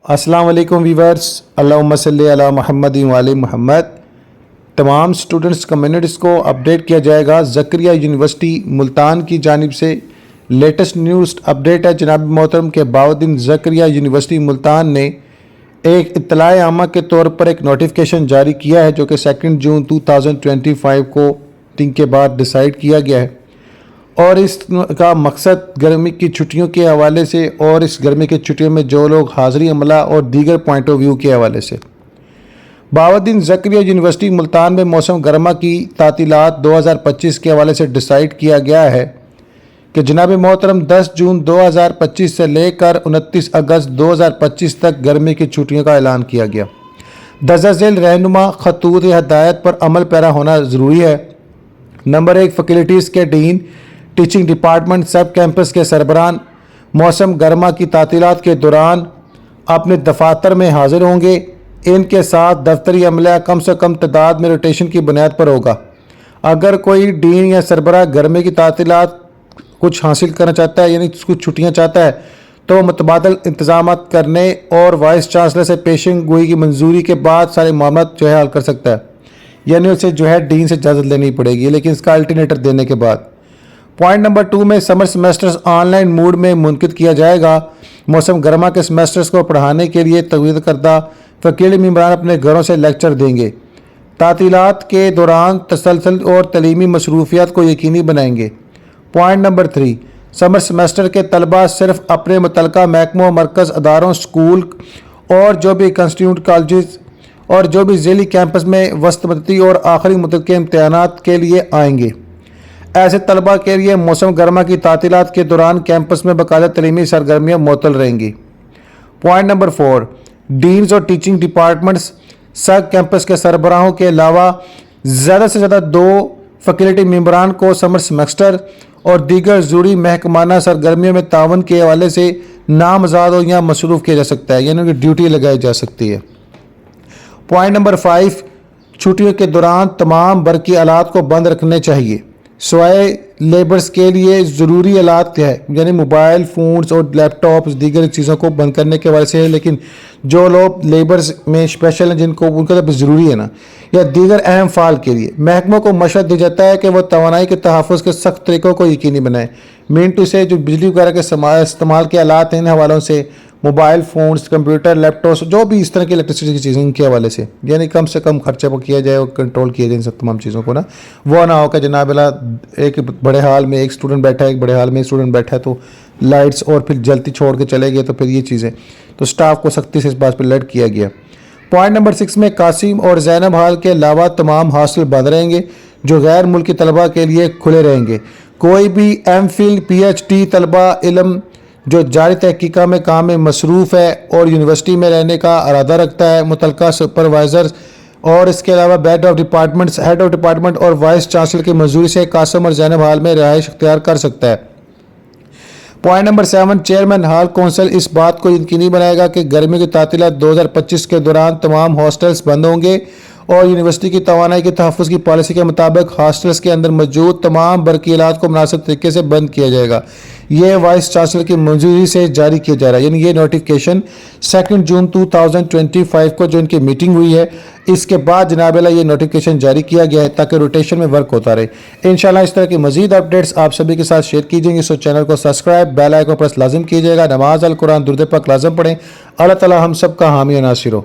السلام علیکم ویورز، اللہم صلی علی محمد و علی محمد۔ تمام سٹوڈنٹس کمیونٹیز کو اپڈیٹ کیا جائے گا زکریا یونیورسٹی ملتان کی جانب سے۔ لیٹسٹ نیوز اپڈیٹ ہے جناب محترم کے باودین زکریا یونیورسٹی ملتان نے ایک اطلاع عامہ کے طور پر ایک نوٹیفیکیشن جاری کیا ہے جو کہ 2 جون 2025 کو دن کے بعد ڈیسائیڈ کیا گیا ہے، اور اس کا مقصد گرمی کی چھٹیوں کے حوالے سے اور اس گرمی کی چھٹیوں میں جو لوگ حاضری عملہ اور دیگر پوائنٹ آف ویو کے حوالے سے باودین زکریا یونیورسٹی ملتان میں موسم گرما کی تعطیلات 2025 کے حوالے سے ڈیسائیڈ کیا گیا ہے کہ جناب محترم 10 جون 2025 سے لے کر 29 اگست 2025 تک گرمی کی چھٹیوں کا اعلان کیا گیا۔ درج ذیل رہنما خطوط ہدایت پر عمل پیرا ہونا ضروری ہے۔ نمبر 1، فیکلٹیز کے ڈین، ٹیچنگ ڈپارٹمنٹ، سب کیمپس کے سربراہان موسم گرما کی تعطیلات کے دوران اپنے دفاتر میں حاضر ہوں گے۔ ان کے ساتھ دفتری عملہ کم سے کم تعداد میں روٹیشن کی بنیاد پر ہوگا۔ اگر کوئی ڈین یا سربراہ گرمی کی تعطیلات کچھ حاصل کرنا چاہتا ہے، یعنی کچھ چھٹیاں چاہتا ہے، تو وہ متبادل انتظامات کرنے اور وائس چانسلر سے پیشن گوئی کی منظوری کے بعد سارے معاملات حل کر سکتا ہے، یعنی اسے ڈین سے اجازت لینی پڑے گی، لیکن اس کا الٹرنیٹر دینے کے بعد۔ پوائنٹ نمبر 2 میں سمر سیمیسٹرز آن لائن موڈ میں منعقد کیا جائے گا۔ موسم گرما کے سیمیسٹرز کو پڑھانے کے لیے تقویت کردہ فیکلٹی ممبران اپنے گھروں سے لیکچر دیں گے۔ تعطیلات کے دوران تسلسل اور تعلیمی مصروفیات کو یقینی بنائیں گے۔ پوائنٹ نمبر 3، سمر سیمیسٹر کے طلباء صرف اپنے متعلقہ محکموں، مرکز، اداروں، سکول اور جو بھی انسٹیٹیوٹ، کالجز اور جو بھی ذیلی کیمپس میں وسط مدتی اور آخری مدت کے امتحانات کے لیے آئیں گے۔ ایسے طلباء کے لیے موسم گرما کی تعطیلات کے دوران کیمپس میں باقاعدہ تعلیمی سرگرمیاں معطل رہیں گی۔ پوائنٹ نمبر 4، ڈینز اور ٹیچنگ ڈپارٹمنٹس، سب کیمپس کے سربراہوں کے علاوہ زیادہ سے زیادہ 2 فیکلٹی ممبران کو سمر سیمیسٹر اور دیگر ضروری محکمانہ سرگرمیوں میں تعاون کے حوالے سے نامزد ہو یا مصروف کیا جا سکتا ہے، یعنی کہ ڈیوٹی لگائی جا سکتی ہے۔ پوائنٹ نمبر 5، چھٹیوں کے دوران تمام برقی آلات کو بند رکھنے چاہیے سوائے لیبرز کے لیے ضروری آلات ہے، یعنی موبائل فونز اور لیپ ٹاپس دیگر چیزوں کو بند کرنے کے حوالے سے ہے، لیکن جو لوگ لیبرز میں اسپیشل ہیں جن کو ان کا ضروری ہے نا، یا دیگر اہم فعال کے لیے محکموں کو مشورہ دیا جاتا ہے کہ وہ توانائی کے تحفظ کے سخت طریقوں کو یقینی بنائیں۔ مین ٹو سے جو بجلی وغیرہ کے استعمال کے آلات ہیں ان حوالوں سے موبائل فونز، کمپیوٹر، لیپ ٹاپس، جو بھی اس طرح کی الیکٹرسٹی کی چیزیں ان کے حوالے سے، یعنی کم سے کم خرچہ کو کیا جائے اور کنٹرول کیا جائے ان سب تمام چیزوں کو نا۔ وہ نہ ہو کہ جناب ایک بڑے حال میں ایک اسٹوڈنٹ بیٹھا ہے، ایک بڑے حال میں ایک اسٹوڈنٹ بیٹھا ہے تو لائٹس اور پھر جلتی چھوڑ کے چلے گئے، تو پھر یہ چیزیں تو سٹاف کو سختی سے اس بات پہ الرٹ کیا گیا۔ پوائنٹ نمبر 6 میں قاسم اور زینب ہال کے علاوہ تمام ہاسٹل بند رہیں گے جو غیر ملکی طلباء کے لیے کھلے رہیں گے۔ کوئی بھی M Phil P H D طلباء علم جو جاری تحقیقات میں کام میں مصروف ہے اور یونیورسٹی میں رہنے کا ارادہ رکھتا ہے، متعلقہ سپروائزر اور اس کے علاوہ ہیڈ آف ڈپارٹمنٹ اور وائس چانسلر کی منظوری سے قاسم اور زینب ہال میں رہائش اختیار کر سکتا ہے۔ Point number 7، chairman hall council اس بات کو یقینی بنائے گا کہ گرمی کی تعطیلات 2025 کے دوران تمام ہاسٹلز بند ہوں گے اور یونیورسٹی کی توانائی کے تحفظ کی پالیسی کے مطابق ہاسٹلز کے اندر موجود تمام برقی آلات کو مناسب طریقے سے بند کیا جائے گا۔ یہ وائس چانسلر کی منظوری سے جاری کیا جا رہا ہے، یعنی یہ نوٹیفیکیشن 2 جون 2025 کو جو ان کی میٹنگ ہوئی ہے اس کے بعد جناب یہ نوٹیفیکیشن جاری کیا گیا ہے تاکہ روٹیشن میں ورک ہوتا رہے۔ انشاءاللہ اس طرح کی مزید اپڈیٹس آپ سبھی کے ساتھ شیئر کی جائیں گی، سو چینل کو سبسکرائب، بیل آئیکن پر لازم کیجیے گا۔ نماز القرآن درود پاک لازم پڑھیں۔ اللہ تعالی ہم سب کا حامی و ناصر ہو۔